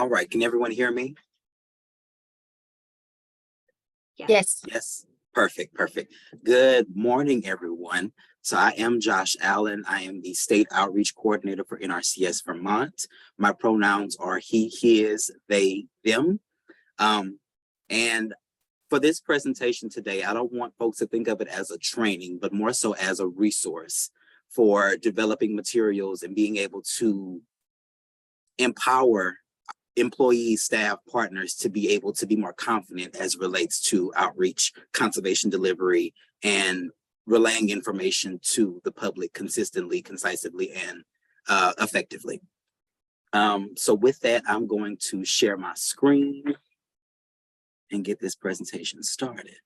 All right, can everyone hear me? Yes. Yes, perfect, perfect. Good morning, everyone. So I am Josh Allen. I am the State Outreach Coordinator for NRCS Vermont. My pronouns are he, his, they, them. And for this presentation today, I don't want folks to think of it as a training, but more so as a resource for developing materials and being able to empower employees, staff, partners to be able to be more confident as it relates to outreach, conservation delivery, and relaying information to the public consistently, concisely, and effectively. So with that, I'm going to share my screen and get this presentation started.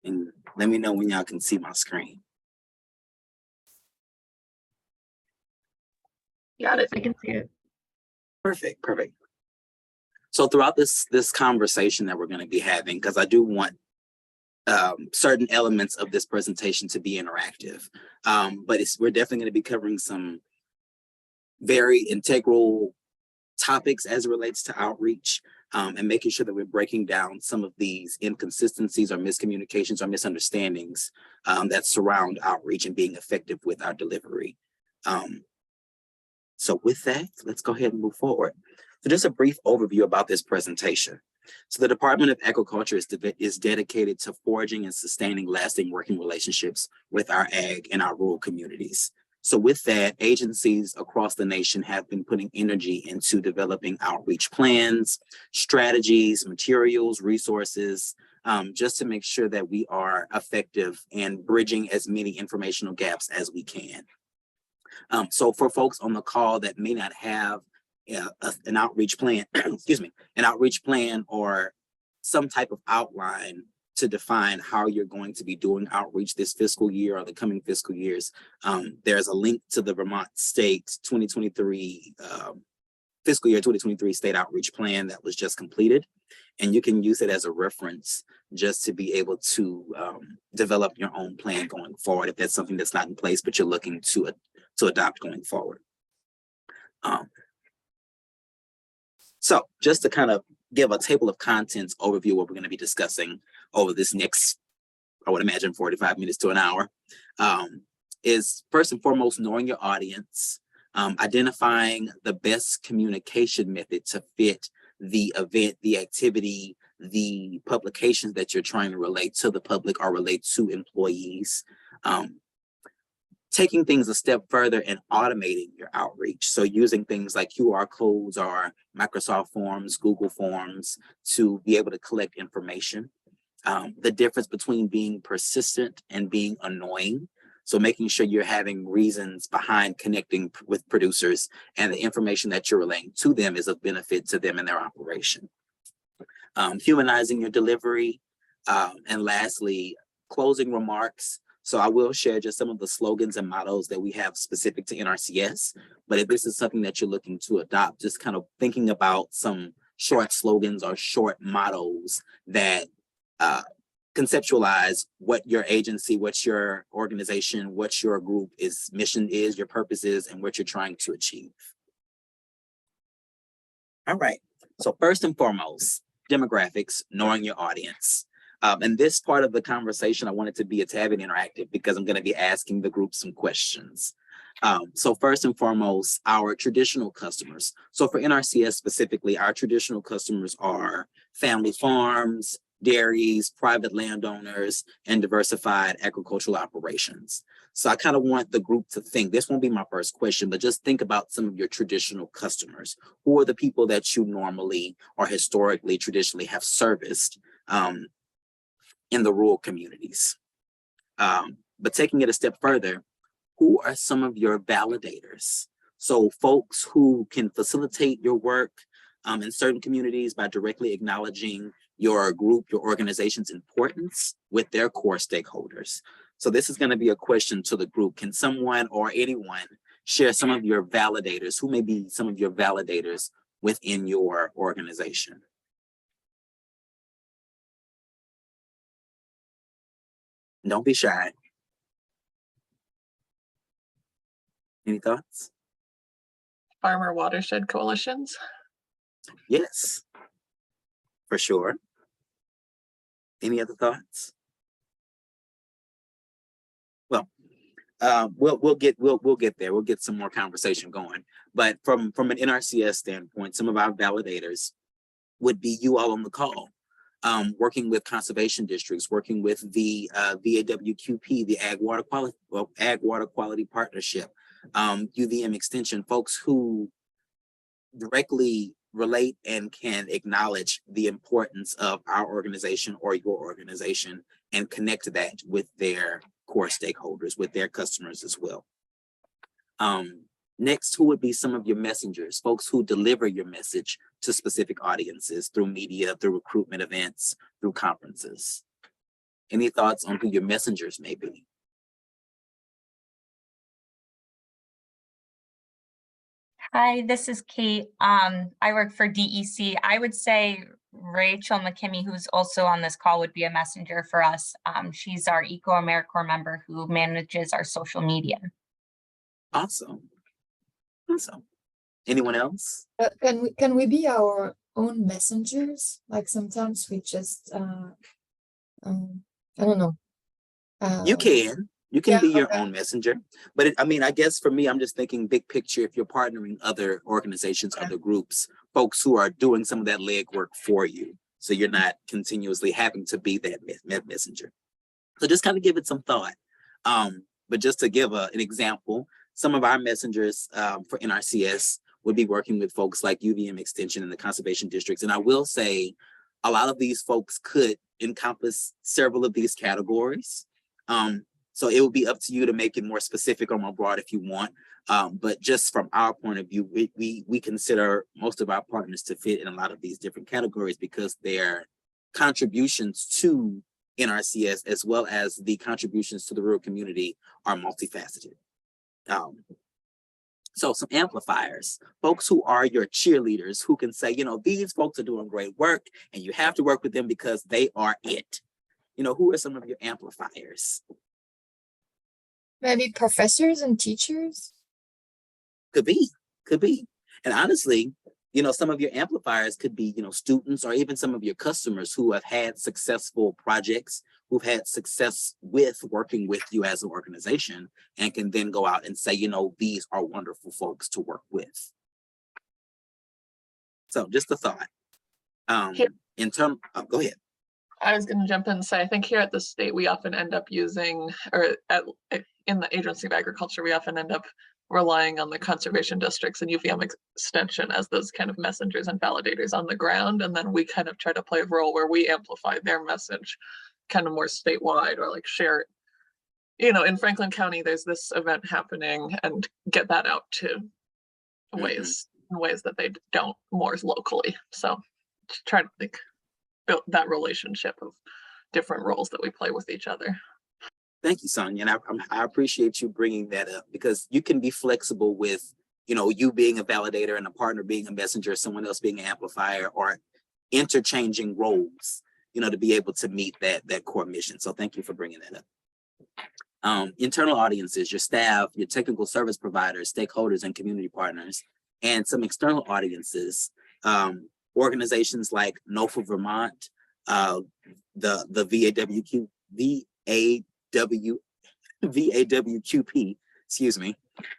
And let me know when y'all can see my screen. Got it. I can see it. Perfect, perfect. So throughout this conversation that we're going to be having, because I do want certain elements of this presentation to be interactive, but we're definitely going to be covering some very integral topics as it relates to outreach, and making sure that we're breaking down some of these inconsistencies or miscommunications or misunderstandings that surround outreach and being effective with our delivery. So with that, let's go ahead and move forward. So just a brief overview about this presentation. So the Department of Agriculture is dedicated to forging and sustaining lasting working relationships with our ag and our rural communities. So with that, agencies across the nation have been putting energy into developing outreach plans, strategies, materials, resources, just to make sure that we are effective and bridging as many informational gaps as we can. So for folks on the call that may not have an outreach plan, excuse me, an outreach plan or some type of outline to define how you're going to be doing outreach this fiscal year or the coming fiscal years, there's a link to the Vermont State 2023 fiscal year 2023 state outreach plan that was just completed. And you can use it as a reference just to be able to develop your own plan going forward if that's something that's not in place, but you're looking to adopt going forward. So just to kind of give a table of contents overview of what we're going to be discussing over this next, I would imagine 45 minutes to an hour, is first and foremost, knowing your audience, identifying the best communication method to fit the event, the activity, the publications that you're trying to relate to the public or relate to employees, taking things a step further and automating your outreach. So using things like QR codes or Microsoft Forms, Google Forms to be able to collect information. The difference between being persistent and being annoying. So making sure you're having reasons behind connecting with producers and the information that you're relaying to them is of benefit to them in their operation. Humanizing your delivery. And lastly, closing remarks. So I will share just some of the slogans and mottos that we have specific to NRCS, but if this is something that you're looking to adopt, just kind of thinking about some short slogans or short mottos that conceptualize what your agency, what your organization, what your group is, mission is, your purpose is, and what you're trying to achieve. All right, so first and foremost, demographics, knowing your audience. And this part of the conversation, I want it to be a tad bit interactive because I'm going to be asking the group some questions. So first and foremost, our traditional customers. So for NRCS specifically, our traditional customers are family farms, dairies, private landowners, and diversified agricultural operations. So I kind of want the group to think, this won't be my first question, but just think about some of your traditional customers. Who are the people that you normally or historically, traditionally have serviced in the rural communities? But taking it a step further, who are some of your validators? So folks who can facilitate your work in certain communities by directly acknowledging your group, your organization's importance with their core stakeholders. So this is going to be a question to the group. Can someone or anyone share some of your validators? Who may be some of your validators within your organization? Don't be shy. Any thoughts? farmer watershed coalitions. Yes, for sure. Any other thoughts? Well, we'll get there. We'll get some more conversation going. But from an NRCS standpoint, some of our validators would be you all on the call, working with conservation districts, working with the VAWQP, the Ag Water Quality Partnership, UVM Extension, folks who directly relate and can acknowledge the importance of our organization or your organization and connect that with their core stakeholders, with their customers as well. Next, who would be some of your messengers, folks who deliver your message to specific audiences through media, through recruitment events, through conferences? Any thoughts on who your messengers may be? Hi, this is Kate. I work for DEC. I would say Rachel McKimmey, who's also on this call, would be a messenger for us. She's our Eco AmeriCorps member who manages our social media. Awesome. Awesome. Anyone else? Can we be our own messengers? Like sometimes we just I don't know. You can be your okay. own messenger, but I mean, I guess for me, I'm just thinking big picture. If you're partnering other organizations, other groups, folks who are doing some of that legwork for you, so you're not continuously having to be that messenger. So just kind of give it some thought. But just to give an example, some of our messengers for NRCS would be working with folks like UVM Extension and the conservation districts. And I will say a lot of these folks could encompass several of these categories. So it will be up to you to make it more specific or more broad if you want. But just from our point of view, we consider most of our partners to fit in a lot of these different categories because their contributions to NRCS as well as the contributions to the rural community are multifaceted. So some amplifiers, folks who are your cheerleaders who can say, you know, these folks are doing great work and you have to work with them because they are it. You know, who are some of your amplifiers? Maybe professors and teachers? Could be. And honestly, you know, some of your amplifiers could be, you know, students or even some of your customers who have had successful projects, who've had success with working with you as an organization and can then go out and say, you know, these are wonderful folks to work with. So just a thought. In terms, go ahead. I was going to jump in and say, I think here at the state, we often end up using, or in the Agency of Agriculture, we often end up relying on the conservation districts and UVM Extension as those kind of messengers and validators on the ground. And then we kind of try to play a role where we amplify their message kind of more statewide or like share, you know, in Franklin County, there's this event happening and get that out to ways that they don't more locally. So try to like build that relationship of different roles that we play with each other. Thank you, Sonia. And I appreciate you bringing that up because you can be flexible with, you know, you being a validator and a partner being a messenger, someone else being an amplifier or interchanging roles, you know, to be able to meet that core mission. So thank you for bringing that up. Internal audiences, your staff, your technical service providers, stakeholders, and community partners, and some external audiences, organizations like NOFA Vermont, the VAWQP, excuse me,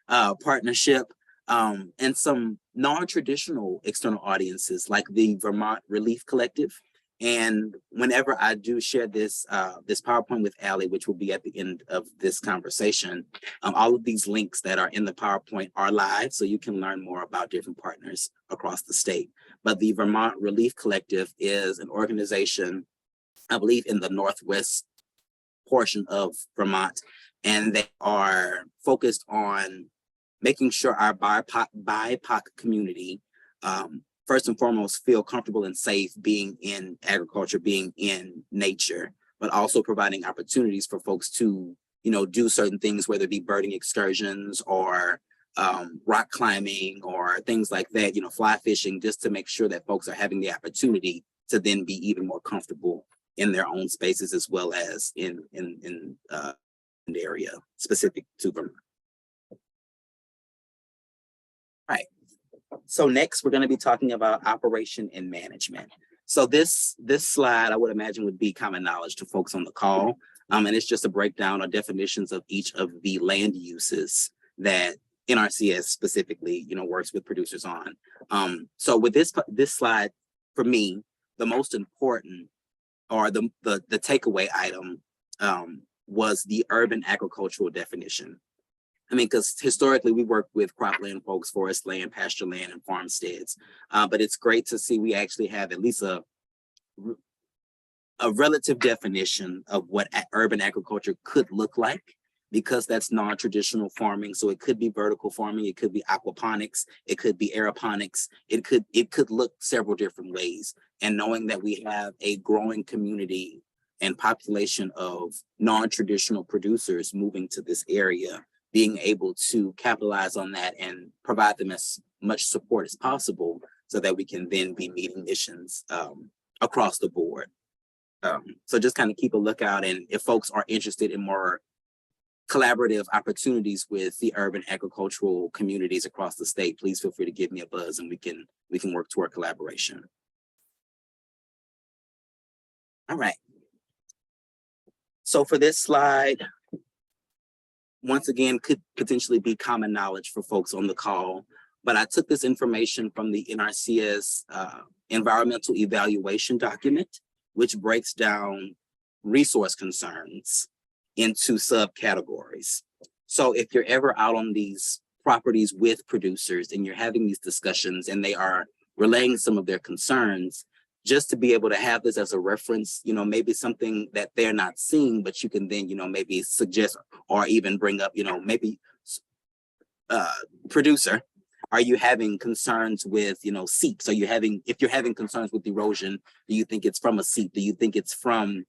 partnership, and some non-traditional external audiences like the Vermont Relief Collective. And whenever I do share this this PowerPoint with Allie, which will be at the end of this conversation, all of these links that are in the PowerPoint are live, so you can learn more about different partners across the state. But the Vermont Relief Collective is an organization, I believe, in the northwest portion of Vermont, and they are focused on making sure our BIPOC community, first and foremost, feel comfortable and safe being in agriculture, being in nature, but also providing opportunities for folks to, you know, do certain things, whether it be birding excursions or rock climbing or things like that, you know, fly fishing, just to make sure that folks are having the opportunity to then be even more comfortable in their own spaces as well as in the area specific to Vermont. Right. So next, we're going to be talking about operation and management. So this slide, I would imagine, would be common knowledge to folks on the call. And it's just a breakdown or definitions of each of the land uses that NRCS specifically, works with producers on. So with this slide, for me, the most important or the takeaway item was the urban agricultural definition. I mean, because historically we work with cropland folks, forest land, pasture land, and farmsteads. But it's great to see we actually have at least a relative definition of what urban agriculture could look like, because that's non-traditional farming. So it could be vertical farming, it could be aquaponics, it could be aeroponics, it could look several different ways. And knowing that we have a growing community and population of non-traditional producers moving to this area, being able to capitalize on that and provide them as much support as possible so that we can then be meeting missions across the board. So just kind of keep a lookout, and if folks are interested in more collaborative opportunities with the urban agricultural communities across the state, please feel free to give me a buzz and we can work toward collaboration. All right. So for this slide, once again, could potentially be common knowledge for folks on the call, but I took this information from the NRCS environmental evaluation document, which breaks down resource concerns into subcategories. So if you're ever out on these properties with producers and you're having these discussions and they are relaying some of their concerns, just to be able to have this as a reference, maybe something that they're not seeing, but you can then, maybe suggest or even bring up, maybe producer, are you having concerns with, seeps? If you're having concerns with erosion, do you think it's from a seep? Do you think it's from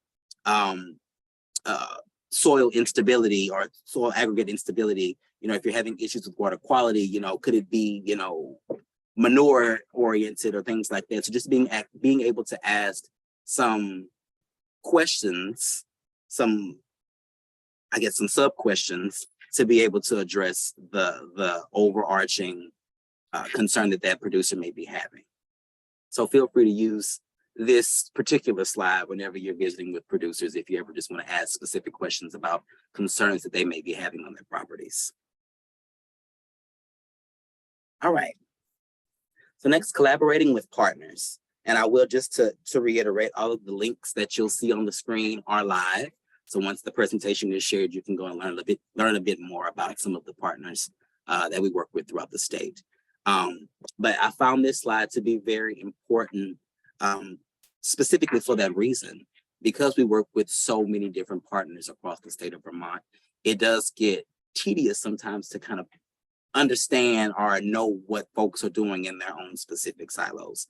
soil instability or soil aggregate instability? If you're having issues with water quality, could it be, manure oriented or things like that? So just being able to ask some questions, some sub questions to be able to address the overarching concern that producer may be having. So feel free to use this particular slide whenever you're visiting with producers, if you ever just want to ask specific questions about concerns that they may be having on their properties. All right. So next, collaborating with partners. And I will, just to reiterate, all of the links that you'll see on the screen are live. So once the presentation is shared, you can go and learn a bit more about some of the partners that we work with throughout the state. But I found this slide to be very important, specifically for that reason, because we work with so many different partners across the state of Vermont. It does get tedious sometimes to kind of understand or know what folks are doing in their own specific silos.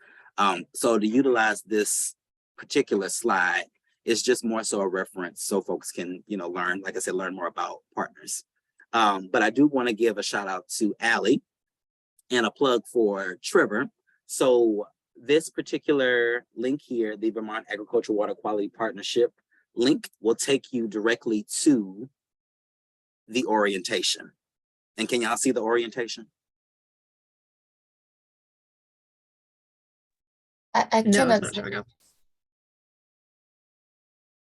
So to utilize this particular slide is just more so a reference so folks can, learn, like I said, learn more about partners. But I do want to give a shout out to Allie and a plug for Trevor. So this particular link here, the Vermont Agricultural Water Quality Partnership link, will take you directly to the orientation. And can y'all see the orientation? I No, cannot it's not see. showing up.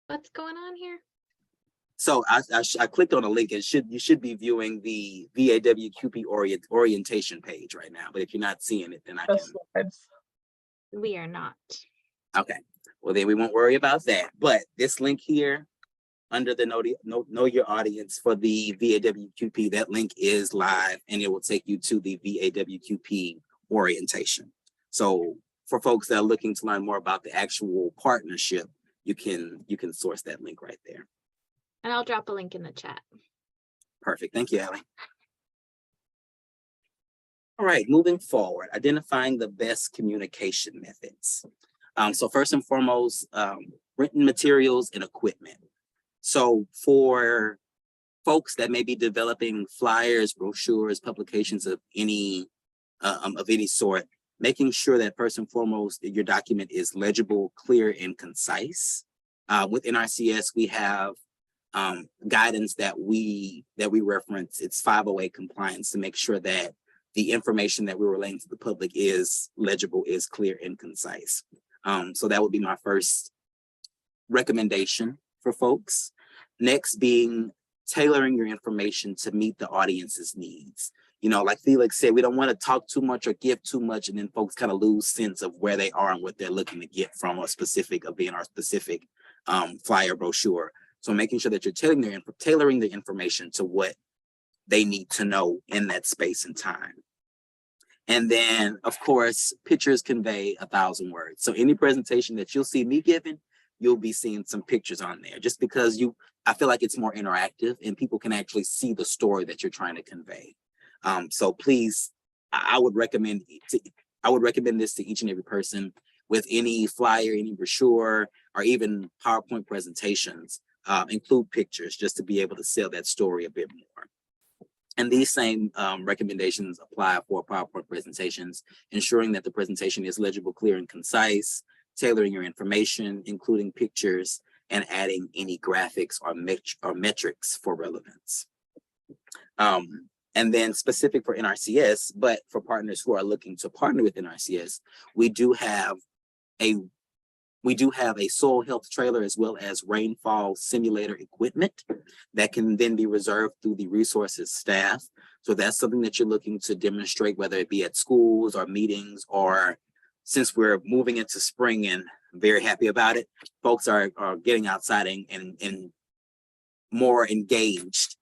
What's going on here? So I clicked on a link, and you should be viewing the VAWQP orientation page right now. But if you're not seeing it, then I can. Slides. We are not. Okay, well then we won't worry about that. But this link here, under the know your audience for the VAWQP, that link is live, and it will take you to the VAWQP orientation. So for folks that are looking to learn more about the actual partnership, you can source that link right there. And I'll drop a link in the chat. Perfect. Thank you, Allie. All right, moving forward, identifying the best communication methods. So first and foremost, written materials and equipment. So for folks that may be developing flyers, brochures, publications of any sort, making sure that first and foremost that your document is legible, clear, and concise. With NRCS, we have guidance that we reference. It's 508 compliance to make sure that the information that we're relaying to the public is legible, is clear and concise. So that would be my first recommendation for folks. Next being tailoring your information to meet the audience's needs. You know, like Felix said, we don't want to talk too much or give too much, and then folks kind of lose sense of where they are and what they're looking to get from a specific event or specific flyer brochure. So making sure that you're tailoring the information to what they need to know in that space and time. And then, of course, pictures convey 1,000 words. So any presentation that you'll see me giving, you'll be seeing some pictures on there, just because I feel like it's more interactive and people can actually see the story that you're trying to convey. So please, I would recommend this to each and every person with any flyer, any brochure, or even PowerPoint presentations. Include pictures just to be able to sell that story a bit more. And these same recommendations apply for PowerPoint presentations, ensuring that the presentation is legible, clear, and concise, tailoring your information, including pictures, and adding any graphics or metrics for relevance. And then specific for NRCS, but for partners who are looking to partner with NRCS, we do have a soil health trailer as well as rainfall simulator equipment that can then be reserved through the resources staff. So that's something that you're looking to demonstrate, whether it be at schools or meetings, or since we're moving into spring and I'm very happy about it, folks are getting outside and more engaged.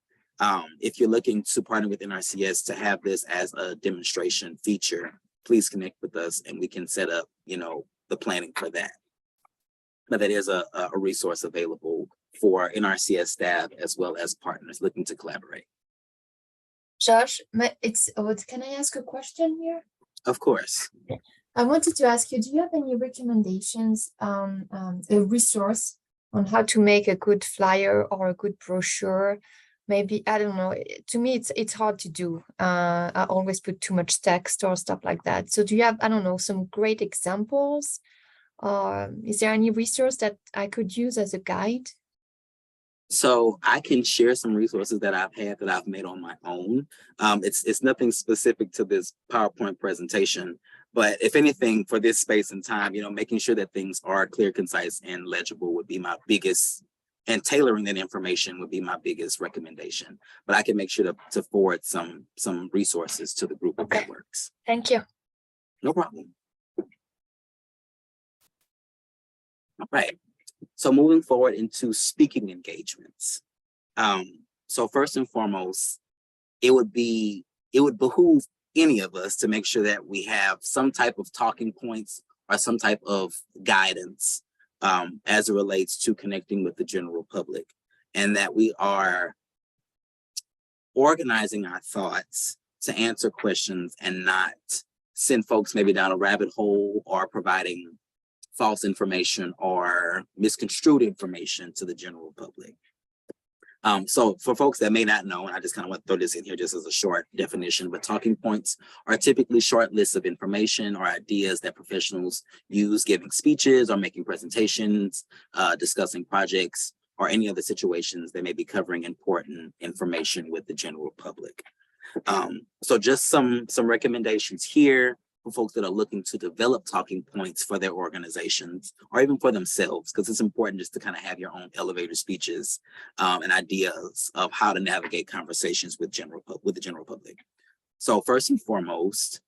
If you're looking to partner with NRCS to have this as a demonstration feature, please connect with us and we can set up, the planning for that. But that is a resource available for NRCS staff as well as partners looking to collaborate. Josh, can I ask a question here? Of course. I wanted to ask you, do you have any recommendations on a resource on how to make a good flyer or a good brochure? Maybe, I don't know, to me, it's hard to do. I always put too much text or stuff like that. So do you have, I don't know, some great examples? Is there any resource that I could use as a guide? So I can share some resources that I've made on my own. It's nothing specific to this PowerPoint presentation, but if anything for this space and time, making sure that things are clear, concise, and legible would be my biggest, and tailoring that information would be my biggest recommendation. But I can make sure to forward some resources to the group if that works. Thank you. No problem. All right. So moving forward into speaking engagements. So first and foremost, it would behoove any of us to make sure that we have some type of talking points or some type of guidance as it relates to connecting with the general public, and that we are organizing our thoughts to answer questions and not send folks maybe down a rabbit hole or providing false information or misconstrued information to the general public. So for folks that may not know, and I just kind of want to throw this in here just as a short definition, but talking points are typically short lists of information or ideas that professionals use giving speeches or making presentations, discussing projects, or any other situations that may be covering important information with the general public. So just some recommendations here for folks that are looking to develop talking points for their organizations or even for themselves, because it's important just to kind of have your own elevator speeches and ideas of how to navigate conversations with the general public. So first and foremost,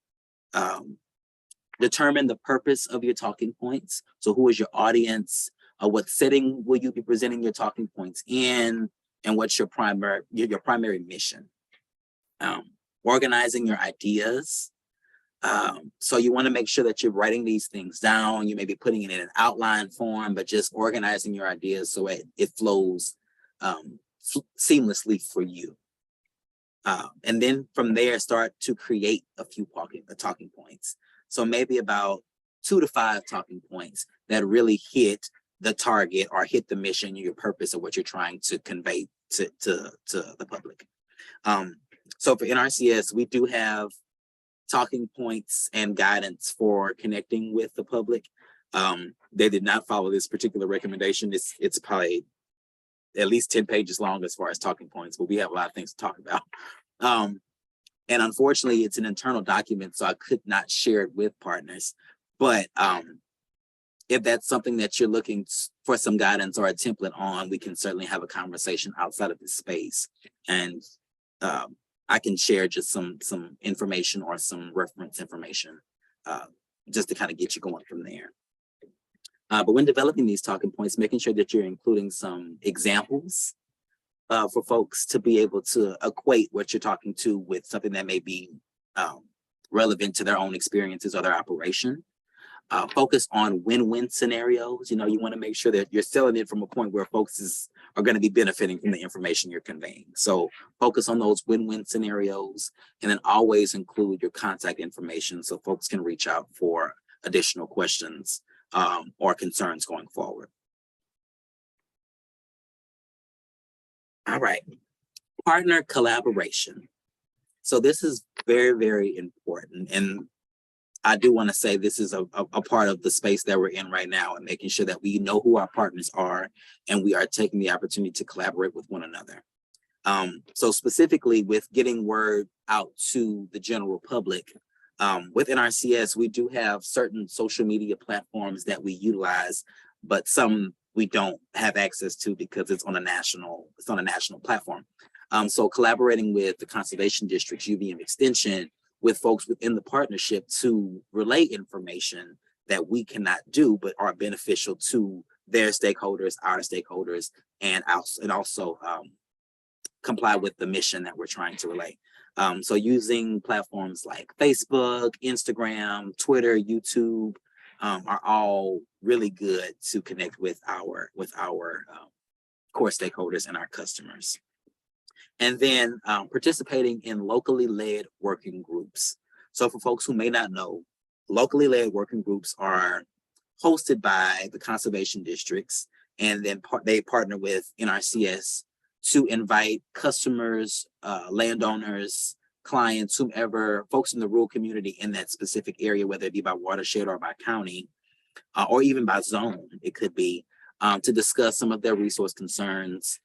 determine the purpose of your talking points. So who is your audience? What setting will you be presenting your talking points in? And what's your primary mission? Organizing your ideas. So you want to make sure that you're writing these things down. You may be putting it in an outline form, but just organizing your ideas so it flows seamlessly for you. And then from there, start to create a few talking points. So maybe about 2 to 5 talking points that really hit the target or hit the mission, your purpose of what you're trying to convey to the public. So for NRCS, we do have talking points and guidance for connecting with the public. They did not follow this particular recommendation. It's probably at least 10 pages long as far as talking points, but we have a lot of things to talk about. And unfortunately, it's an internal document, so I could not share it with partners. But if that's something that you're looking for some guidance or a template on, we can certainly have a conversation outside of this space. And I can share just some information or some reference information just to kind of get you going from there. But when developing these talking points, making sure that you're including some examples for folks to be able to equate what you're talking to with something that may be relevant to their own experiences or their operation. Focus on win-win scenarios. You know, you want to make sure that you're selling it from a point where folks are going to be benefiting from the information you're conveying. So focus on those win-win scenarios, and then always include your contact information so folks can reach out for additional questions or concerns going forward. All right, partner collaboration. So this is very, very important. And I do want to say this is a part of the space that we're in right now, and making sure that we know who our partners are and we are taking the opportunity to collaborate with one another. So specifically with getting word out to the general public, with NRCS, we do have certain social media platforms that we utilize, but some we don't have access to because it's on a national platform. So collaborating with the Conservation District's UVM extension, with folks within the partnership to relay information that we cannot do, but are beneficial to their stakeholders, our stakeholders, and also comply with the mission that we're trying to relay. So using platforms like Facebook, Instagram, Twitter, YouTube are all really good to connect with our core stakeholders and our customers. And then participating in locally led working groups. So for folks who may not know, locally led working groups are hosted by the conservation districts, and then they partner with NRCS to invite customers, landowners, clients, whomever, folks in the rural community in that specific area, whether it be by watershed or by county, or even by zone, it could be, to discuss some of their resource concerns,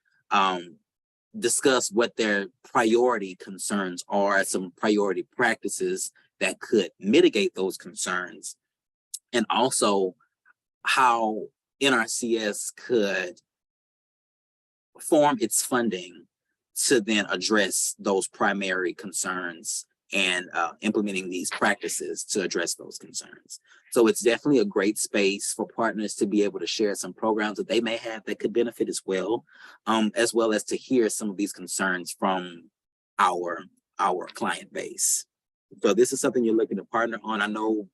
discuss what their priority concerns are, some priority practices that could mitigate those concerns, and also how NRCS could form its funding to then address those primary concerns and implementing these practices to address those concerns. So it's definitely a great space for partners to be able to share some programs that they may have that could benefit as well as to hear some of these concerns from our client base. So this is something you're looking to partner on. I know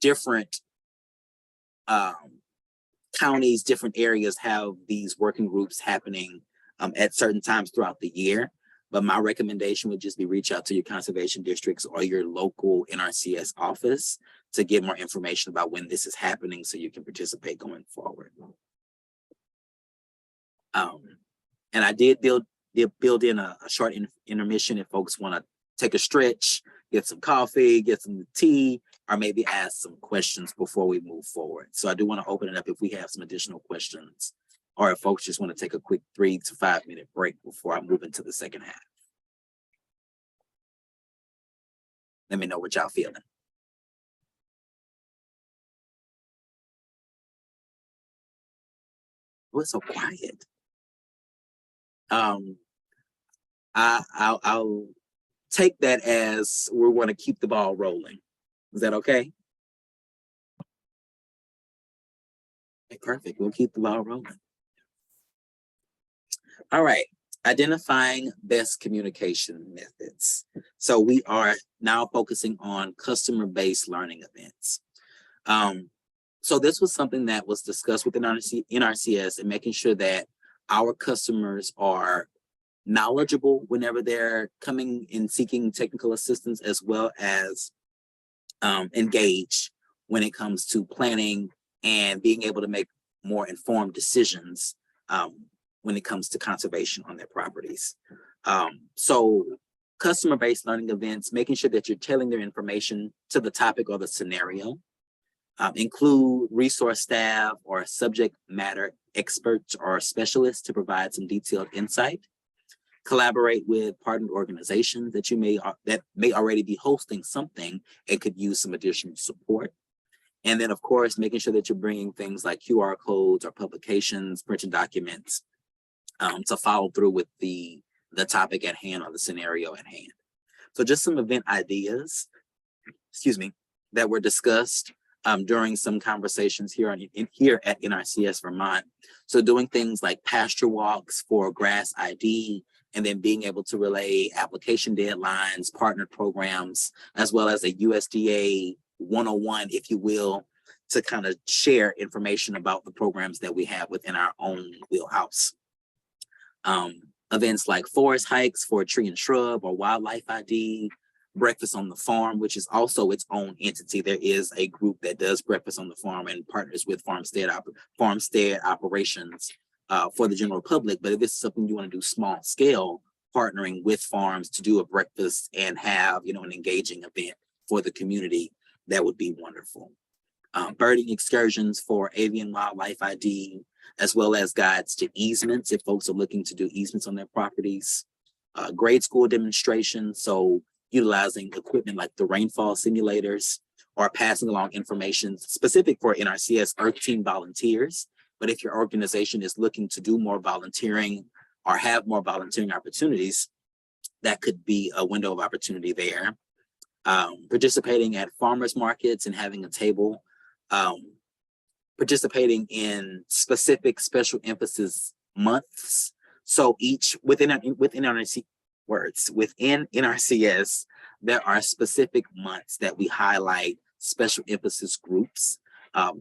different counties, different areas have these working groups happening at certain times throughout the year. But my recommendation would just be reach out to your conservation districts or your local NRCS office to get more information about when this is happening so you can participate going forward. And I did build in a short intermission if folks want to take a stretch, get some coffee, get some tea, or maybe ask some questions before we move forward. So I do want to open it up if we have some additional questions, or if folks just want to take a quick 3 to 5 minute break before I move into the second half. Let me know what y'all feeling. Oh, it's so quiet. I'll take that as we're going to keep the ball rolling. Is that okay? Okay, perfect. We'll keep the ball rolling. All right, identifying best communication methods. So we are now focusing on customer-based learning events. So this was something that was discussed within NRCS, and making sure that our customers are knowledgeable whenever they're coming and seeking technical assistance, as well as engaged when it comes to planning and being able to make more informed decisions when it comes to conservation on their properties. So customer-based learning events, making sure that you're tailoring their information to the topic or the scenario. Include resource staff or subject matter experts or specialists to provide some detailed insight. Collaborate with partner organizations that that may already be hosting something and could use some additional support. And then, of course, making sure that you're bringing things like QR codes or publications, printed documents, to follow through with the topic at hand or the scenario at hand. So just some event ideas, that were discussed during some conversations here at NRCS Vermont. So doing things like pasture walks for grass ID, and then being able to relay application deadlines, partner programs, as well as a USDA 101, if you will, to kind of share information about the programs that we have within our own wheelhouse. Events like forest hikes for tree and shrub or wildlife ID, breakfast on the farm, which is also its own entity. There is a group that does breakfast on the farm and partners with farmstead operations for the general public. But if this is something you want to do small scale, partnering with farms to do a breakfast and have, an engaging event for the community, that would be wonderful. Birding excursions for avian wildlife ID, as well as guides to easements if folks are looking to do easements on their properties. Grade school demonstrations, so utilizing equipment like the rainfall simulators, or passing along information specific for NRCS Earth Team volunteers. But if your organization is looking to do more volunteering or have more volunteering opportunities, that could be a window of opportunity there. Participating at farmers markets and having a table. Participating in specific special emphasis months. So within NRCS, there are specific months that we highlight special emphasis groups.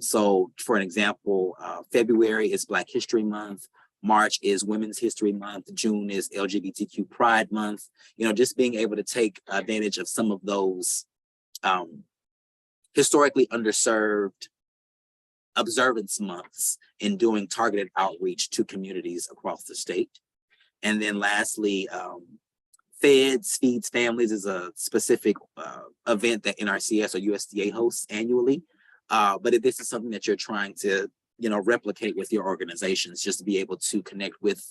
So for an example, February is Black History Month, March is Women's History Month, June is LGBTQ Pride Month. Just being able to take advantage of some of those historically underserved observance months in doing targeted outreach to communities across the state. And then lastly, Feeds Families is a specific event that NRCS or USDA hosts annually. But if this is something that you're trying to, replicate with your organizations, just to be able to connect with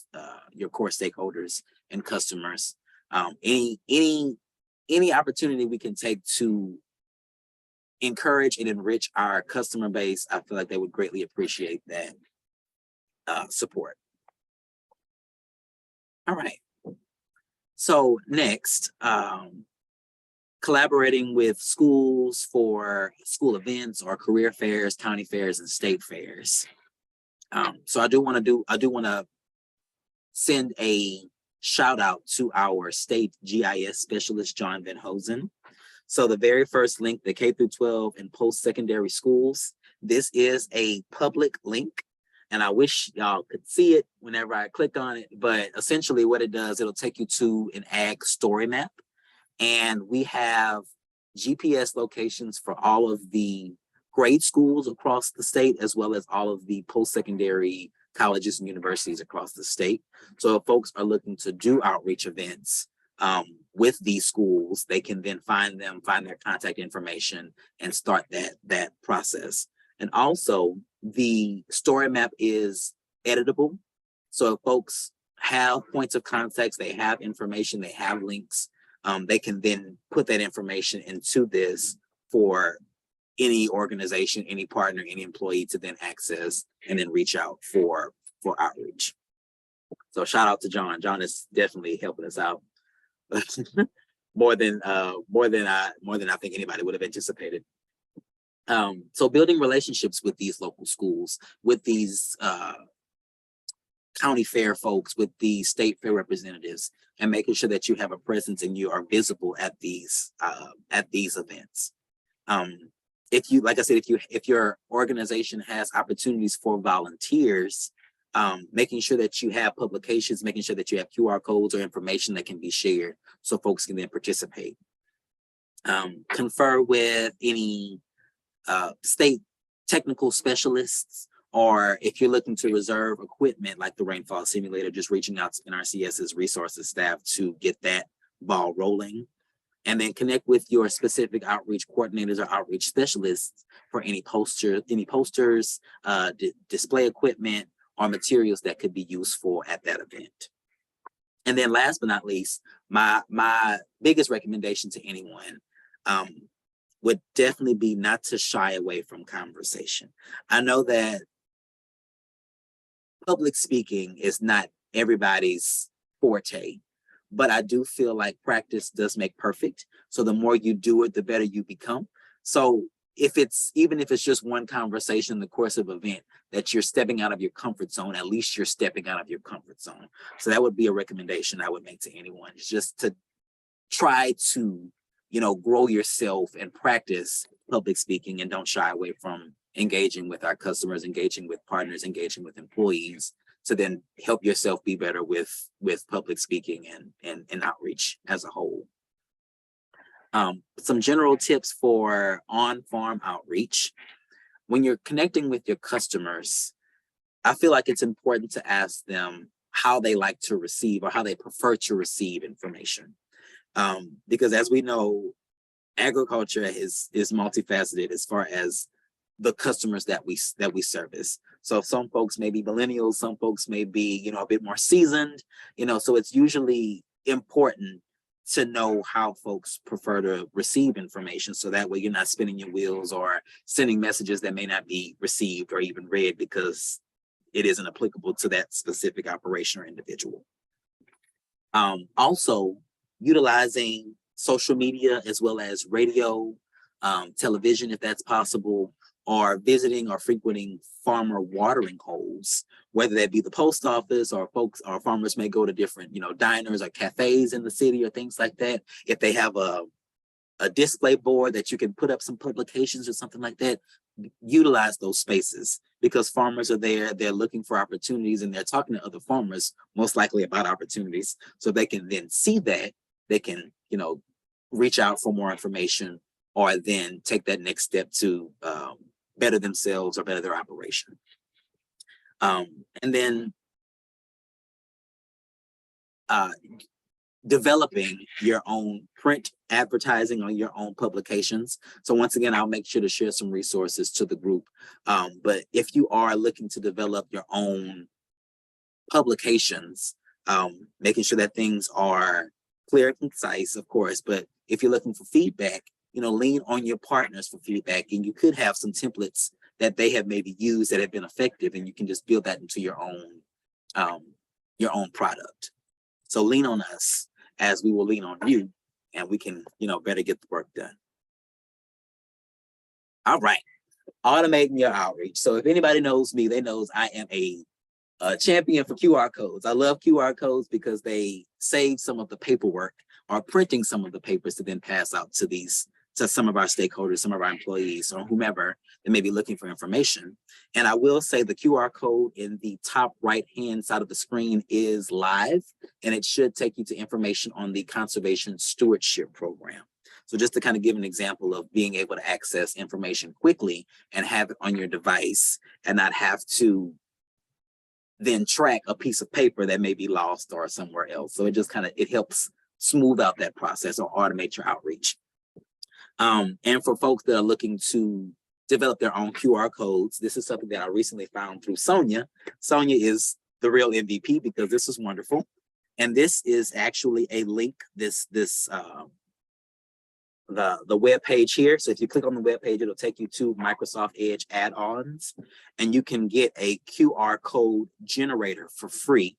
your core stakeholders and customers, any opportunity we can take to encourage and enrich our customer base, I feel like they would greatly appreciate that support. All right. So next, collaborating with schools for school events or career fairs, county fairs, and state fairs. So I do want to send a shout out to our state GIS specialist, John Van Hosen. So the very first link, the K through 12 and post-secondary schools, this is a public link. And I wish y'all could see it whenever I click on it, but essentially what it does, it'll take you to an ag story map. And we have GPS locations for all of the grade schools across the state, as well as all of the post-secondary colleges and universities across the state. So if folks are looking to do outreach events with these schools, they can then find their contact information and start that process. And also the story map is editable. So if folks have points of contact, they have information, they have links, they can then put that information into this for any organization, any partner, any employee to then access and then reach out for outreach. So shout out to John. John is definitely helping us out more than I think anybody would have anticipated. So building relationships with these local schools, with these county fair folks, with the state fair representatives, and making sure that you have a presence and you are visible at these events. If you, like I said, if your organization has opportunities for volunteers, making sure that you have publications, making sure that you have QR codes or information that can be shared so folks can then participate. Confer with any state technical specialists, or if you're looking to reserve equipment like the rainfall simulator, just reaching out to NRCS's resources staff to get that ball rolling. And then connect with your specific outreach coordinators or outreach specialists for any posters, display equipment, or materials that could be useful at that event. And then last but not least, my biggest recommendation to anyone would definitely be not to shy away from conversation. I know that public speaking is not everybody's forte, but I do feel like practice does make perfect. So the more you do it, the better you become. So even if it's just one conversation in the course of an event that you're stepping out of your comfort zone, at least you're stepping out of your comfort zone. So that would be a recommendation I would make to anyone, is just to try to, grow yourself and practice public speaking, and don't shy away from engaging with our customers, engaging with partners, engaging with employees, to then help yourself be better with public speaking and outreach as a whole. Some general tips for on-farm outreach. When you're connecting with your customers, I feel like it's important to ask them how they like to receive, or how they prefer to receive information. Because as we know, agriculture is multifaceted as far as the customers that we service. So some folks may be millennials, some folks may be, a bit more seasoned, so it's usually important to know how folks prefer to receive information. So that way you're not spinning your wheels or sending messages that may not be received or even read because it isn't applicable to that specific operation or individual. Also, utilizing social media as well as radio, television, if that's possible, or visiting or frequenting farmer watering holes, whether that be the post office, or farmers may go to different, diners or cafes in the city or things like that. If they have a display board that you can put up some publications or something like that, utilize those spaces, because farmers are there, they're looking for opportunities, and they're talking to other farmers, most likely about opportunities. So they can then see that, they can, reach out for more information, or then take that next step to better themselves or better their operation. And then developing your own print advertising on your own publications. So once again, I'll make sure to share some resources to the group. But if you are looking to develop your own publications, making sure that things are clear and concise, of course, but if you're looking for feedback, lean on your partners for feedback, and you could have some templates that they have maybe used that have been effective, and you can just build that into your own product. So lean on us as we will lean on you, and we can, better get the work done. All right, automating your outreach. So if anybody knows me, they knows I am a champion for QR codes. I love QR codes because they save some of the paperwork, or printing some of the papers to then pass out to some of our stakeholders, some of our employees, or whomever that may be looking for information. And I will say the QR code in the top right-hand side of the screen is live, and it should take you to information on the Conservation Stewardship Program. So just to kind of give an example of being able to access information quickly and have it on your device, and not have to then track a piece of paper that may be lost or somewhere else. So it just it helps smooth out that process or automate your outreach. And for folks that are looking to develop their own QR codes, this is something that I recently found through Sonia. Sonia is the real MVP, because this is wonderful. And this is actually a link, the web page here. So if you click on the web page, it'll take you to Microsoft Edge add-ons, and you can get a QR code generator for free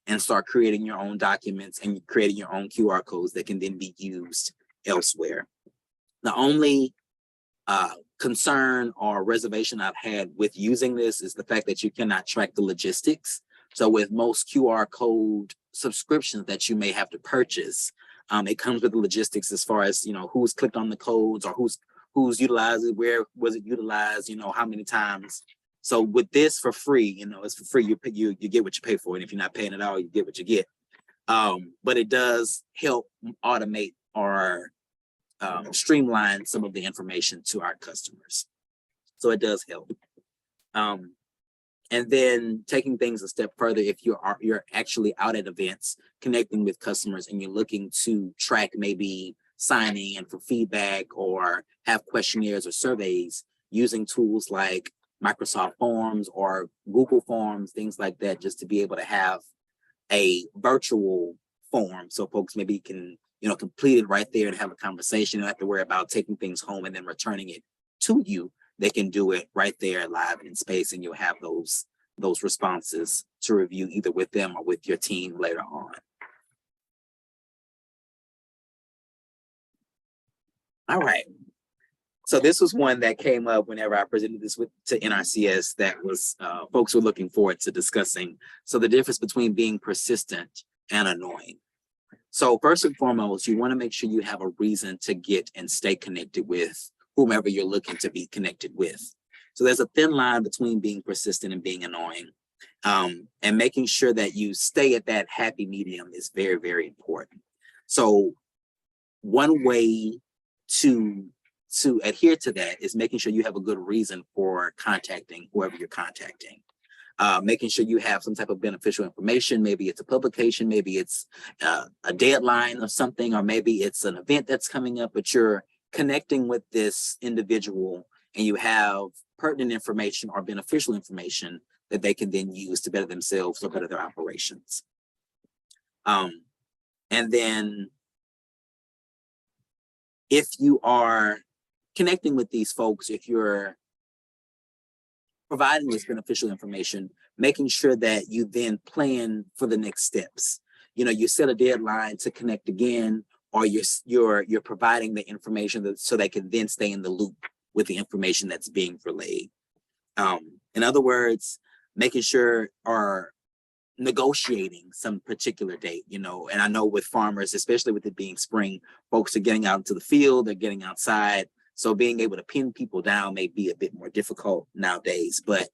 and start creating your own documents and creating your own QR codes that can then be used elsewhere. The only concern or reservation I've had with using this is the fact that you cannot track the logistics. So with most QR code subscriptions that you may have to purchase, it comes with the logistics as far as, who's clicked on the codes, or who's utilized it, where was it utilized, how many times. So with this for free, it's for free. You get what you pay for, and if you're not paying at all, you get what you get. But it does help automate or streamline some of the information to our customers. So it does help. And then taking things a step further, if you're actually out at events, connecting with customers, and you're looking to track maybe signing and for feedback, or have questionnaires or surveys, using tools like Microsoft Forms or Google Forms, things like that, just to be able to have a virtual form, so folks maybe can, complete it right there and have a conversation. You don't have to worry about taking things home and then returning it to you. They can do it right there live in space, and you'll have those responses to review either with them or with your team later on. All right. So this was one that came up whenever I presented this to NRCS that was folks were looking forward to discussing. So the difference between being persistent and annoying. So first and foremost, you want to make sure you have a reason to get and stay connected with whomever you're looking to be connected with. So there's a thin line between being persistent and being annoying. And making sure that you stay at that happy medium is very, very important. So one way to adhere to that is making sure you have a good reason for contacting whoever you're contacting. Making sure you have some type of beneficial information. Maybe it's a publication, maybe it's a deadline of something, or maybe it's an event that's coming up, but you're connecting with this individual and you have pertinent information or beneficial information that they can then use to better themselves or better their operations. And then if you are connecting with these folks, if you're providing this beneficial information, making sure that you then plan for the next steps. You set a deadline to connect again, or you're providing the information so they can then stay in the loop with the information that's being relayed. In other words, making sure or negotiating some particular date, and I know with farmers, especially with it being spring, folks are getting out into the field, they're getting outside. So being able to pin people down may be a bit more difficult nowadays, but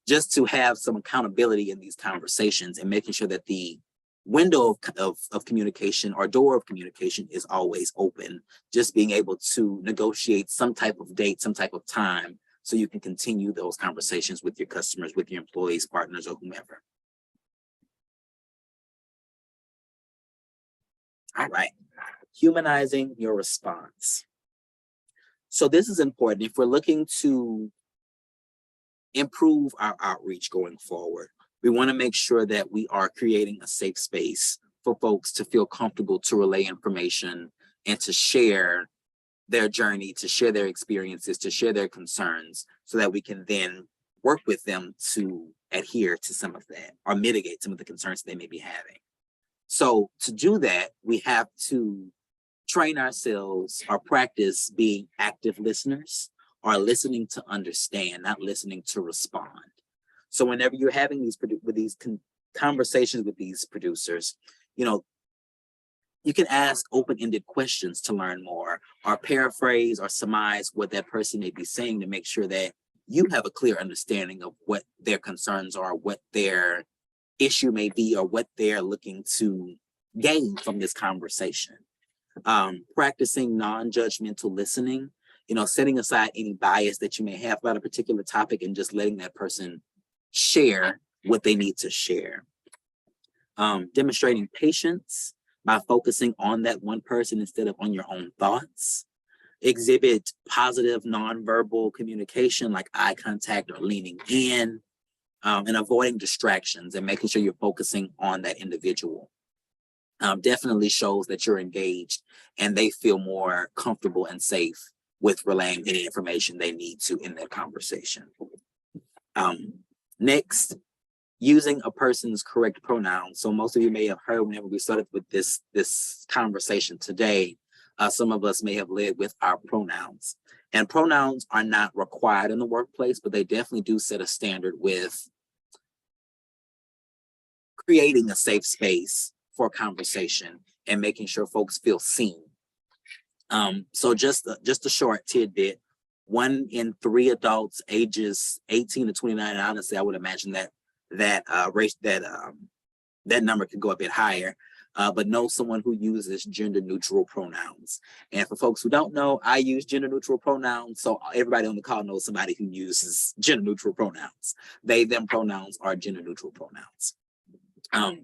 just to have some accountability in these conversations and making sure that the window of communication or door of communication is always open, just being able to negotiate some type of date, some type of time, so you can continue those conversations with your customers, with your employees, partners, or whomever. All right, humanizing your response. So this is important if we're looking to improve our outreach going forward. We want to make sure that we are creating a safe space for folks to feel comfortable to relay information and to share their journey, to share their experiences, to share their concerns, so that we can then work with them to adhere to some of that or mitigate some of the concerns they may be having. So to do that, we have to train ourselves or practice being active listeners, or listening to understand, not listening to respond. So whenever you're having these conversations with these producers, you can ask open-ended questions to learn more, or paraphrase or surmise what that person may be saying to make sure that you have a clear understanding of what their concerns are, what their issue may be, or what they're looking to gain from this conversation. Practicing non-judgmental listening, setting aside any bias that you may have about a particular topic and just letting that person share what they need to share. Demonstrating patience by focusing on that one person instead of on your own thoughts. Exhibit positive nonverbal communication like eye contact or leaning in, and avoiding distractions and making sure you're focusing on that individual. Definitely shows that you're engaged and they feel more comfortable and safe with relaying any information they need to in that conversation. Next, using a person's correct pronoun. So most of you may have heard whenever we started with this conversation today, some of us may have led with our pronouns. And pronouns are not required in the workplace, but they definitely do set a standard with creating a safe space for conversation and making sure folks feel seen. So just a short tidbit, 1 in 3 adults ages 18 to 29, and honestly, I would imagine that number could go a bit higher, but know someone who uses gender neutral pronouns. And for folks who don't know, I use gender neutral pronouns, so everybody on the call knows somebody who uses gender neutral pronouns. They, them pronouns are gender neutral pronouns.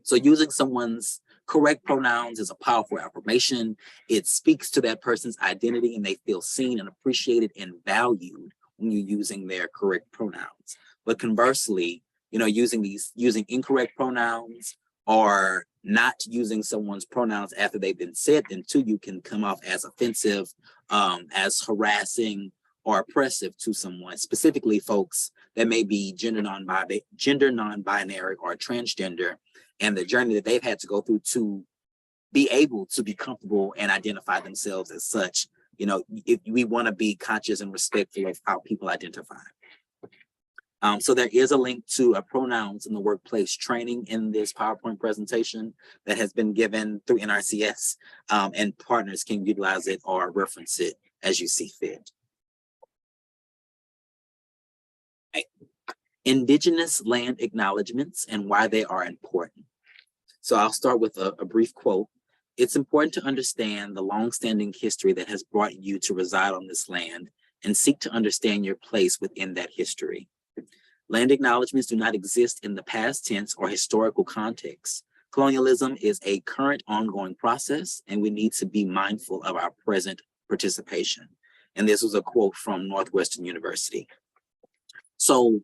So using someone's correct pronouns is a powerful affirmation. It speaks to that person's identity and they feel seen and appreciated and valued when you're using their correct pronouns. But conversely, using incorrect pronouns or not using someone's pronouns after they've been said, then two, you can come off as offensive, as harassing or oppressive to someone, specifically folks that may be gender non-binary or transgender, and the journey that they've had to go through to be able to be comfortable and identify themselves as such. You know, if we want to be conscious and respectful of how people identify. So there is a link to a pronouns in the workplace training in this PowerPoint presentation that has been given through NRCS, and partners can utilize it or reference it as you see fit. Right. Indigenous land acknowledgements and why they are important. So I'll start with a brief quote. It's important to understand the long-standing history that has brought you to reside on this land and seek to understand your place within that history. Land acknowledgements do not exist in the past tense or historical context. Colonialism is a current ongoing process, and we need to be mindful of our present participation. And this was a quote from Northwestern University. So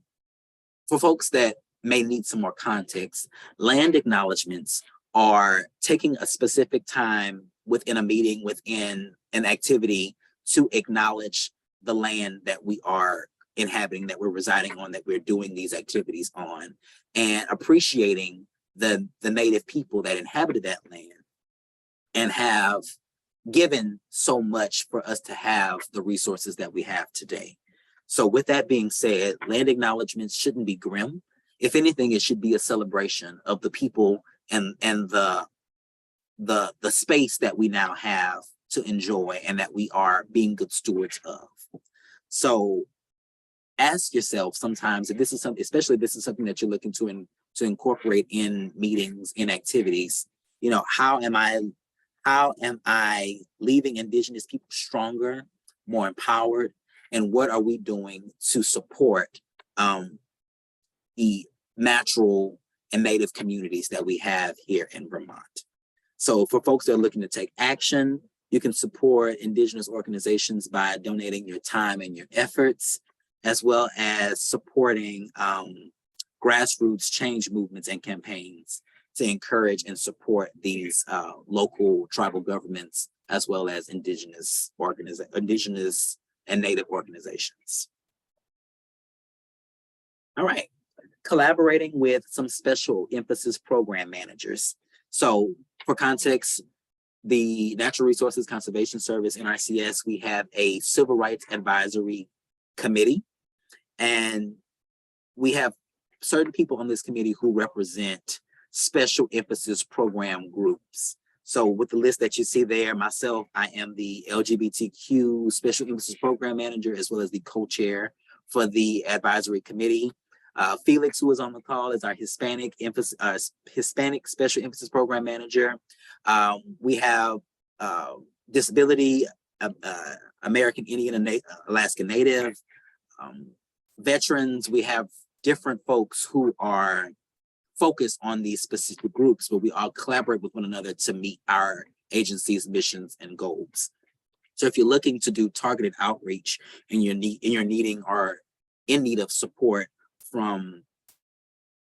for folks that may need some more context, land acknowledgements are taking a specific time within a meeting, within an activity, to acknowledge the land that we are inhabiting, that we're residing on, that we're doing these activities on, and appreciating the native people that inhabited that land and have given so much for us to have the resources that we have today. So with that being said, land acknowledgements shouldn't be grim. If anything, it should be a celebration of the people and the space that we now have to enjoy and that we are being good stewards of. So ask yourself sometimes if this is something, especially if this is something that you're looking to incorporate in meetings, in activities, you know, how am I leaving Indigenous people stronger, more empowered, and what are we doing to support the natural and native communities that we have here in Vermont? So for folks that are looking to take action, you can support Indigenous organizations by donating your time and your efforts, as well as supporting grassroots change movements and campaigns to encourage and support these local tribal governments, as well as Indigenous and Native organizations. All right, collaborating with some special emphasis program managers. So for context, the Natural Resources Conservation Service, NRCS, we have a Civil Rights Advisory Committee, and we have certain people on this committee who represent special emphasis program groups. So with the list that you see there, myself, I am the LGBTQ Special Emphasis Program Manager, as well as the co-chair for the advisory committee. Felix, who is on the call, is our Hispanic Special Emphasis Program Manager. We have Disability, American Indian and Alaska Native, veterans. We have different folks who are focused on these specific groups, but we all collaborate with one another to meet our agency's missions and goals. So if you're looking to do targeted outreach and you're needing or in need of support from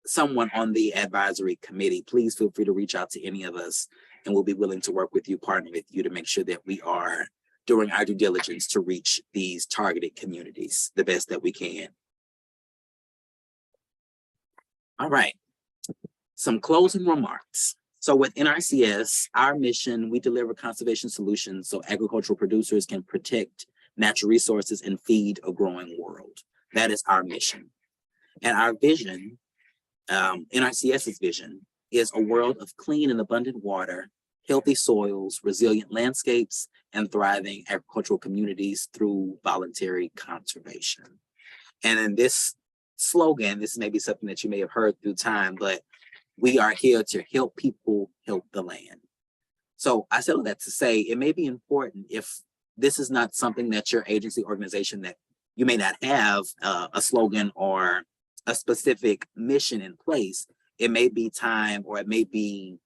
someone on the advisory committee, please feel free to reach out to any of us, and we'll be willing to work with you, partner with you, to make sure that we are doing our due diligence to reach these targeted communities the best that we can. All right, some closing remarks. So with NRCS, our mission, we deliver conservation solutions so agricultural producers can protect natural resources and feed a growing world. That is our mission. And our vision, NRCS's vision, is a world of clean and abundant water, healthy soils, resilient landscapes, and thriving agricultural communities through voluntary conservation. And in this slogan, this may be something that you may have heard through time, but we are here to help people help the land. So I said all that to say it may be important, if this is not something that your agency organization, that you may not have a slogan or a specific mission in place, it may be time, or it may be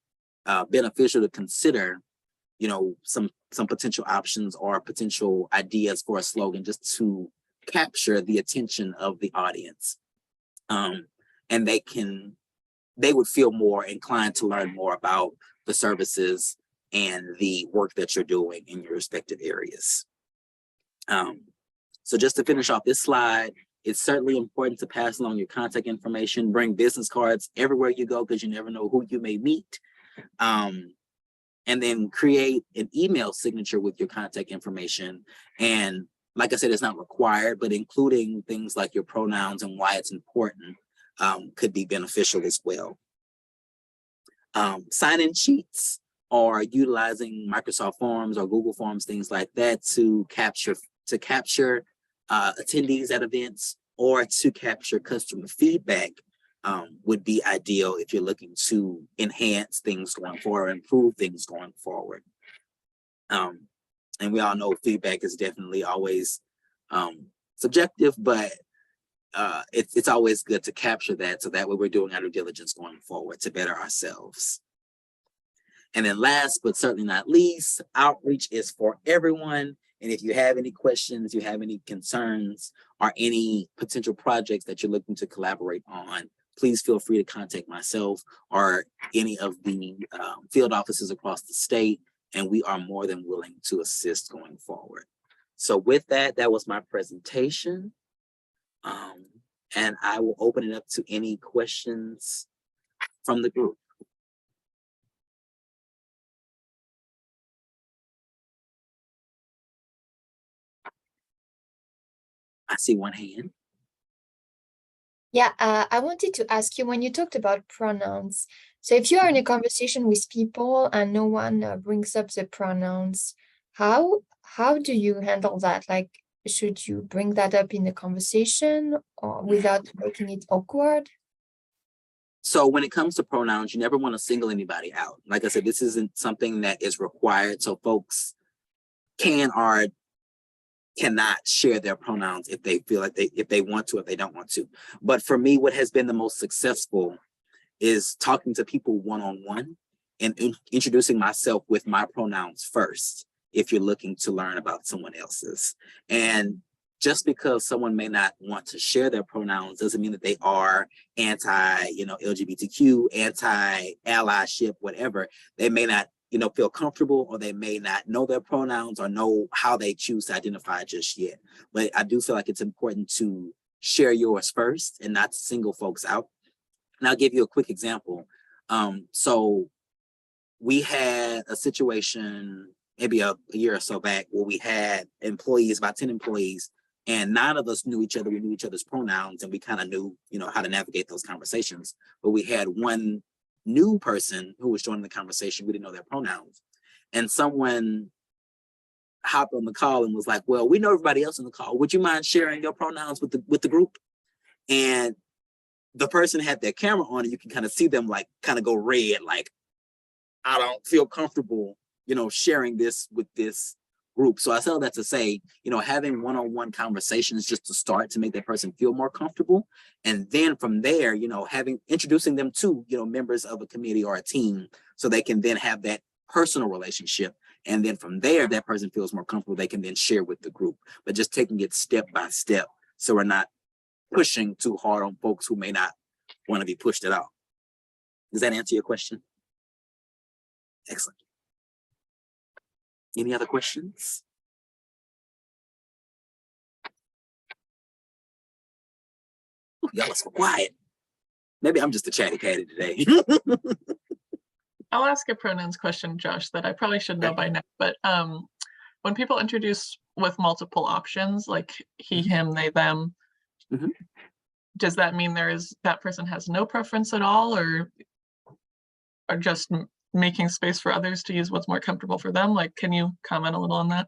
beneficial to consider, you know, some potential options or potential ideas for a slogan, just to capture the attention of the audience. And they can they would feel more inclined to learn more about the services and the work that you're doing in your respective areas. So just to finish off this slide, it's certainly important to pass along your contact information, bring business cards everywhere you go because you never know who you may meet. And then create an email signature with your contact information. And like I said, it's not required, but including things like your pronouns and why it's important could be beneficial as well. Sign-in sheets or utilizing Microsoft Forms or Google Forms, things like that to capture attendees at events or to capture customer feedback would be ideal if you're looking to enhance things going forward, improve things going forward. And we all know feedback is definitely always subjective, but it's always good to capture that so that way we're doing our due diligence going forward to better ourselves. And then last but certainly not least, outreach is for everyone. And if you have any questions, you have any concerns or any potential projects that you're looking to collaborate on, please feel free to contact myself or any of the field offices across the state, and we are more than willing to assist going forward. So with that, that was my presentation. And I will open it up to any questions from the group. I see one hand. Yeah, I wanted to ask you when you talked about pronouns. So if you are in a conversation with people and no one brings up the pronouns, how do you handle that? Like, should you bring that up in the conversation or without making it awkward? So when it comes to pronouns, you never want to single anybody out. Like I said, this isn't something that is required. So folks can or cannot share their pronouns if they feel like if they want to, if they don't want to. But for me, what has been the most successful is talking to people one-on-one and introducing myself with my pronouns first, if you're looking to learn about someone else's. And just because someone may not want to share their pronouns doesn't mean that they are anti, LGBTQ, anti-allyship, whatever. They may not feel comfortable, or they may not know their pronouns or know how they choose to identify just yet. But I do feel like it's important to share yours first and not single folks out. And I'll give you a quick example. So we had a situation maybe a year or so back where we had employees, about 10 employees, and 9 of us knew each other. We knew each other's pronouns, and we kind of knew, how to navigate those conversations. But we had one new person who was joining the conversation. We didn't know their pronouns. And someone hopped on the call and was like, well, we know everybody else on the call. Would you mind sharing your pronouns with the group? And the person had their camera on, and you can kind of see them like kind of go red, like, I don't feel comfortable, sharing this with this group. So I say all that to say, having one-on-one conversations just to start to make that person feel more comfortable. And then from there, introducing them to, members of a committee or a team, so they can then have that personal relationship. And then from there, if that person feels more comfortable, they can then share with the group, but just taking it step by step. So we're not pushing too hard on folks who may not want to be pushed at all. Does that answer your question? Excellent. Any other questions? Ooh, y'all are so quiet. Maybe I'm just a chatty catty today. I'll ask a pronouns question, Josh, that I probably should know by now. But when people introduce with multiple options, like he, him, they, them, does that mean that person has no preference at all, or just making space for others to use what's more comfortable for them? Like, can you comment a little on that?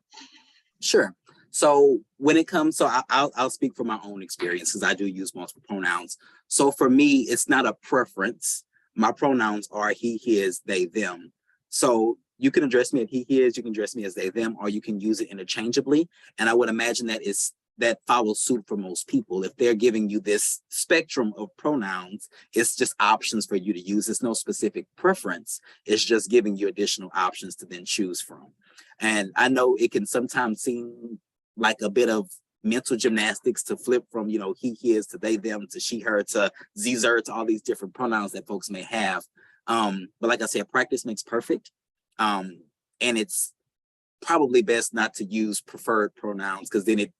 Sure. So when it comes, so I'll speak from my own experience, because I do use multiple pronouns. So for me, it's not a preference. My pronouns are he, his, they, them. So you can address me as he, his, you can address me as they, them, or you can use it interchangeably. And I would imagine that follows suit for most people. If they're giving you this spectrum of pronouns, it's just options for you to use. It's no specific preference. It's just giving you additional options to then choose from. And I know it can sometimes seem like a bit of mental gymnastics to flip from, you know, he, his to they, them to she, her to zer to all these different pronouns that folks may have. But like I said, practice makes perfect. And it's probably best not to use preferred pronouns because then it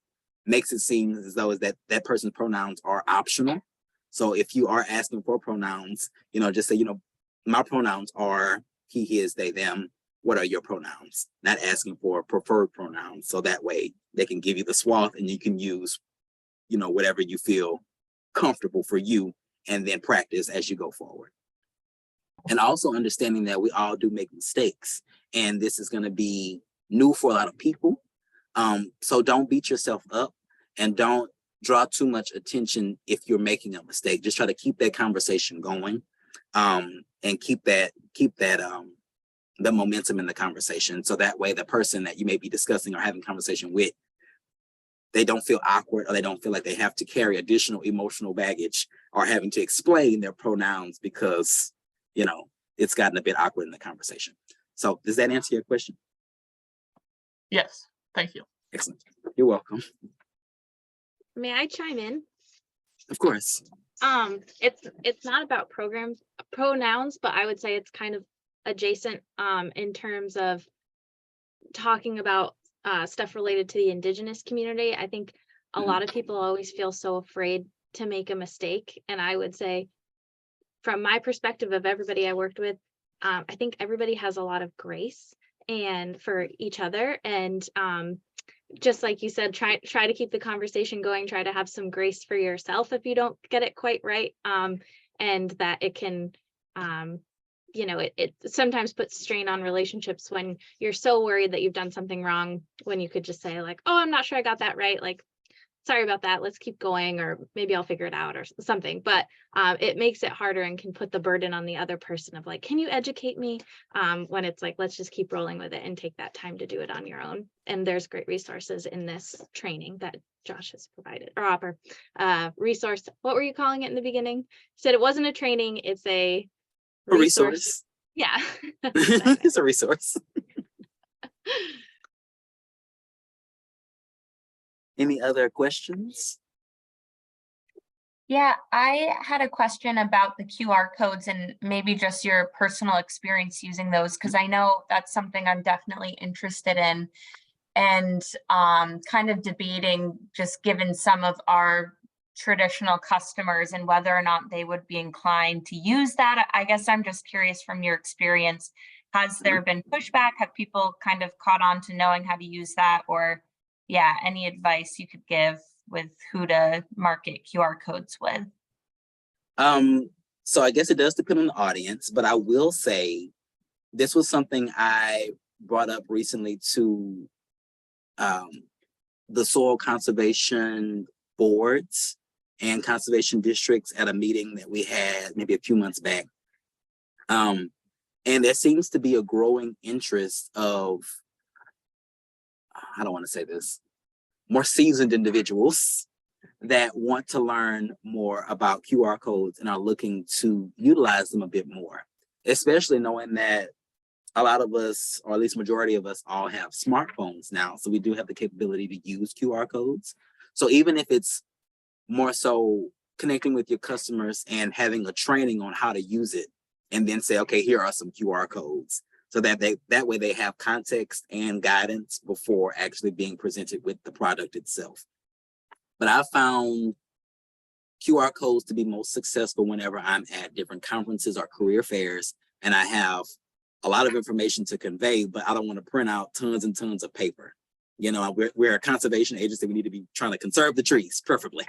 makes it seem as though that person's pronouns are optional. So if you are asking for pronouns, you know, just say, you know, my pronouns are he, his, they, them. What are your pronouns? Not asking for preferred pronouns. So that way they can give you the swath and you can use, you know, whatever you feel comfortable for you and then practice as you go forward. And also understanding that we all do make mistakes and this is going to be new for a lot of people. So don't beat yourself up and don't draw too much attention if you're making a mistake. Just try to keep that conversation going and keep that the momentum in the conversation. So that way the person that you may be discussing or having conversation with, they don't feel awkward or they don't feel like they have to carry additional emotional baggage or having to explain their pronouns because, you know, it's gotten a bit awkward in the conversation. So does that answer your question? Yes, thank you. Excellent. You're welcome. May I chime in? Of course. It's not about pronouns, but I would say it's kind of adjacent in terms of talking about stuff related to the Indigenous community. I think a lot of people always feel so afraid to make a mistake. And I would say, from my perspective of everybody I worked with, I think everybody has a lot of grace and for each other. And just like you said, try to keep the conversation going, try to have some grace for yourself if you don't get it quite right. And that it can, you know, it sometimes puts strain on relationships when you're so worried that you've done something wrong, when you could just say like, oh, I'm not sure I got that right. Like, sorry about that. Let's keep going, or maybe I'll figure it out or something. But it makes it harder and can put the burden on the other person of like, can you educate me? When it's like, let's just keep rolling with it and take that time to do it on your own. And there's great resources in this training that Josh has provided, or Opper resource. What were you calling it in the beginning? You said it wasn't a training, it's a resource. Yeah. It's a resource. Any other questions? Yeah, I had a question about the QR codes and maybe just your personal experience using those, because I know that's something I'm definitely interested in, and kind of debating, just given some of our traditional customers and whether or not they would be inclined to use that. I guess I'm just curious from your experience, has there been pushback? Have people kind of caught on to knowing how to use that? Or yeah, any advice you could give with who to market QR codes with? So I guess it does depend on the audience, but I will say this was something I brought up recently to the soil conservation boards and conservation districts at a meeting that we had maybe a few months back. And there seems to be a growing interest of, I don't want to say this, more seasoned individuals that want to learn more about QR codes and are looking to utilize them a bit more, especially knowing that a lot of us, or at least majority of us, all have smartphones now. So we do have the capability to use QR codes. So even if it's more so connecting with your customers and having a training on how to use it, and then say, okay, here are some QR codes, so that that way they have context and guidance before actually being presented with the product itself. But I found QR codes to be most successful whenever I'm at different conferences or career fairs and I have a lot of information to convey, but I don't want to print out tons and tons of paper. You know, we're a conservation agency. We need to be trying to conserve the trees, preferably.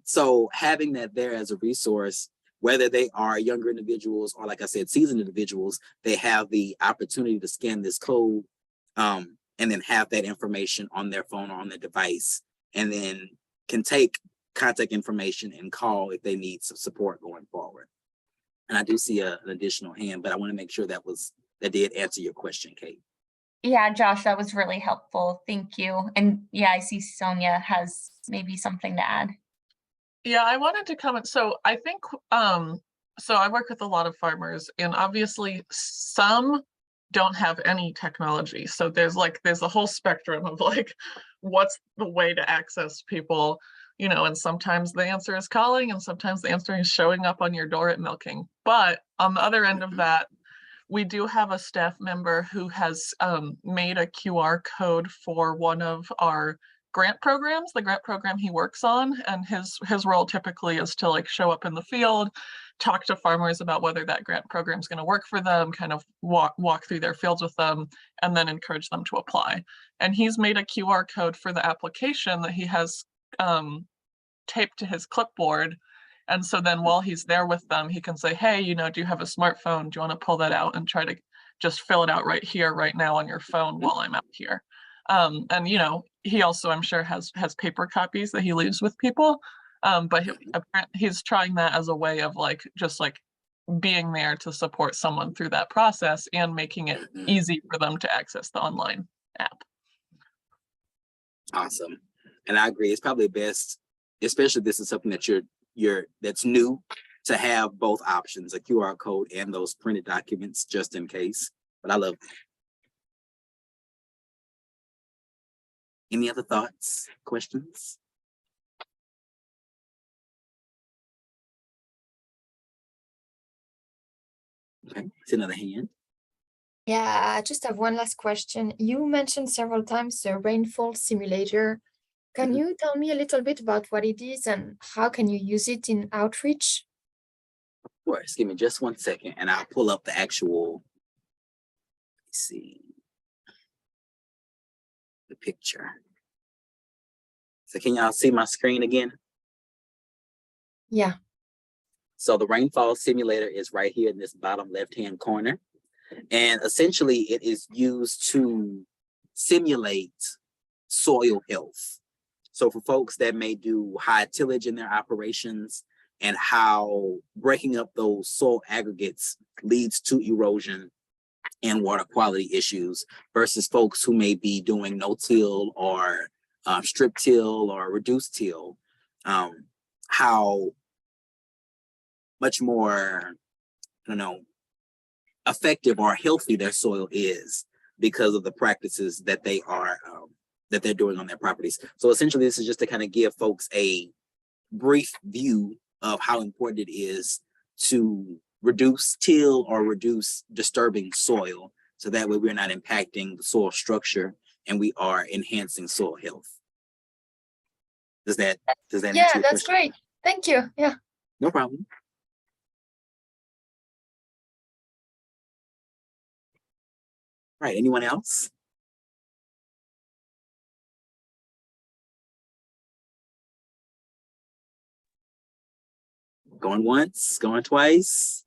So having that there as a resource, whether they are younger individuals or, like I said, seasoned individuals, they have the opportunity to scan this code and then have that information on their phone or on their device, and then can take contact information and call if they need some support going forward. And I do see an additional hand, but I want to make sure that did answer your question, Kate. Yeah, Josh, that was really helpful. Thank you. And yeah, I see Sonia has maybe something to add. Yeah, I wanted to comment. So I think, so I work with a lot of farmers, and obviously some don't have any technology. So there's a whole spectrum of like what's the way to access people, you know, and sometimes the answer is calling and sometimes the answer is showing up on your door at milking. But on the other end of that, we do have a staff member who has made a QR code for one of our grant programs, the grant program he works on, and his role typically is to like show up in the field, talk to farmers about whether that grant program is going to work for them, kind of walk through their fields with them, and then encourage them to apply. And he's made a QR code for the application that he has taped to his clipboard. And so then while he's there with them, he can say, hey, you know, do you have a smartphone? Do you want to pull that out and try to just fill it out right here, right now on your phone while I'm out here? And, you know, he also, I'm sure, has paper copies that he leaves with people. But he's trying that as a way of like, just like being there to support someone through that process and making it easy for them to access the online app. Awesome. And I agree. It's probably best, especially if this is something that that's new, to have both options, a QR code and those printed documents just in case. But I love that. Any other thoughts, questions? Okay, it's another hand. Yeah, I just have one last question. You mentioned several times the rainfall simulator. Can you tell me a little bit about what it is and how can you use it in outreach? Of course, give me just 1 second and I'll pull up the actual, let's see, the picture. So can y'all see my screen again? Yeah. So the rainfall simulator is right here in this bottom left-hand corner. And essentially it is used to simulate soil health. So for folks that may do high tillage in their operations and how breaking up those soil aggregates leads to erosion and water quality issues versus folks who may be doing no-till or strip till or reduced till, how much more, I don't know, effective or healthy their soil is because of the practices that they are that they're doing on their properties. So essentially, this is just to kind of give folks a brief view of how important it is to reduce till or reduce disturbing soil, so that way we're not impacting the soil structure and we are enhancing soil health. Does that answer Yeah, your that's question? great. Thank you. Yeah. No problem. All right, anyone else? Going once, going twice.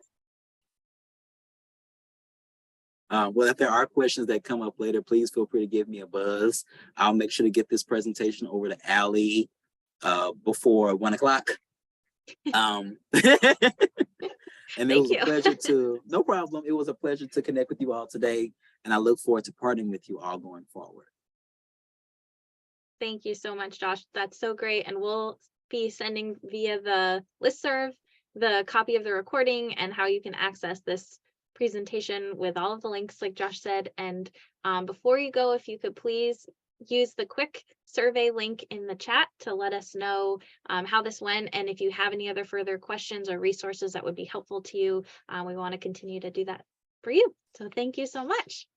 Well, if there are questions that come up later, please feel free to give me a buzz. I'll make sure to get this presentation over to Allie before 1 o'clock. And it was a pleasure to, no problem. It was a pleasure to connect with you all today. And I look forward to partnering with you all going forward. Thank you so much, Josh. That's so great. And we'll be sending via the listserv the copy of the recording and how you can access this presentation with all of the links, like Josh said. And before you go, if you could please use the quick survey link in the chat to let us know how this went. And if you have any other further questions or resources that would be helpful to you, we want to continue to do that for you. So thank you so much.